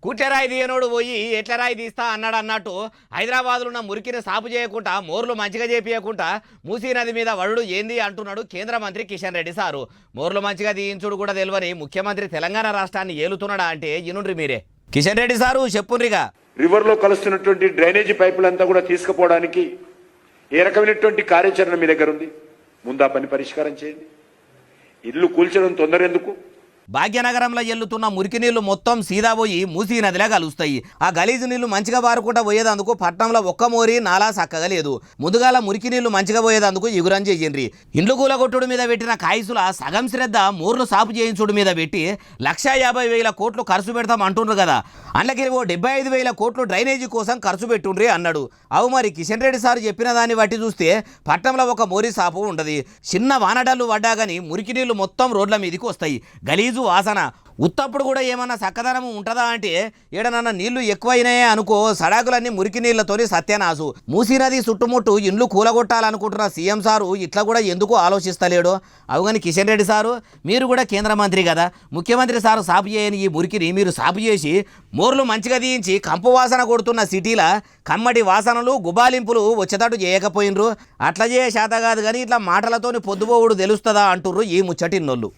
కూట్లరాయి తీయనోడు పోయి ఎట్లరాయి తీస్తా అన్నాడు అన్నట్టు హైదరాబాద్లో ఉన్న మురికిని సాపు చేయకుండా మోర్లు మంచిగా చేపియకుండా మూసీ నది మీద వరుడు ఏంది అంటున్నాడు కేంద్ర మంత్రి కిషన్ రెడ్డి సారు. మోర్లు మంచిగా తీయించుడు కూడా తెలియని ముఖ్యమంత్రి తెలంగాణ రాష్ట్రాన్ని ఏలుతున్నాడా అంటే ఇనుండ్రి మీరే. కిషన్ రెడ్డి సారు చెప్పుండ్రిగా. రివర్లో కలుస్తున్నటువంటి డ్రైనేజీ పైపులంతా కూడా తీసుకుపోవడానికి ఏ రకమైనటువంటి కార్యాచరణ మీ దగ్గర ఉంది? ముందా పని పరిష్కారం చేయండి. ఇల్లు కూల్చడం తొందర ఎందుకు? భాగ్యనగరంలో ఎల్లుతున్న మురికి నీళ్లు మొత్తం సీదా పోయి మూసీ నదిలా కలుస్తాయి. ఆ గలీజు నీళ్లు మంచిగా బారుకుంటా పోయేదందుకు పట్టణంలో ఒక్క మోరి నాలా చక్కగా లేదు. ముందుగాల మురికి నీళ్లు మంచిగా పోయేదందుకు ఎగురం చెయ్యండ్రి. ఇండ్లు కూలగొట్టుడు మీద పెట్టిన కాయసుల సగం శ్రద్ధ మోర్లు సాపు చేయించుడు మీద పెట్టి 1,50,000 కోట్లు ఖర్చు పెడతాం అంటుండ్రు కదా. అందుకే 75,000 కోట్లు డ్రైనేజీ కోసం ఖర్చు పెట్టుండ్రి అన్నాడు. అవు మరి కిషన్ రెడ్డి సార్ చెప్పిన దాన్ని బట్టి చూస్తే పట్టణంలో ఒక మోరి సాపు ఉండదు. చిన్న వానడల్లు పడ్డా కానీ మురికి నీళ్లు మొత్తం రోడ్ల మీదకి వస్తాయి. గలీజు వాసన. ఉత్తప్పుడు కూడా ఏమన్నా చక్కదనం ఉంటుందా అంటే ఏడనన్నా నీళ్లు ఎక్కువైనాయే అనుకో సడాకులన్నీ మురికి నీళ్లతోని సత్యనాసు. మూసీ నది చుట్టుముట్టు ఇండ్లు కూలగొట్టాలనుకుంటున్న సీఎం సారు ఇట్లా కూడా ఎందుకు ఆలోచిస్తలేడు? అవుగాని కిషన్ రెడ్డి సారు మీరు కూడా కేంద్ర మంత్రి కదా, ముఖ్యమంత్రి సారు సాపు చేయని ఈ మురికిని మీరు సాపు చేసి మోర్లు మంచిగా తీయించి కంపు వాసన కొడుతున్న సిటీల కమ్మటి వాసనలు గుబాలింపులు వచ్చేటట్టు చేయకపోయినరు. అట్లా చేయ శాత కాదు కానీ ఇట్లా మాటలతోని పొద్దుపోవుడు తెలుస్తుందా అంటుర్రు ఈ ముచ్చటిన్నోళ్ళు.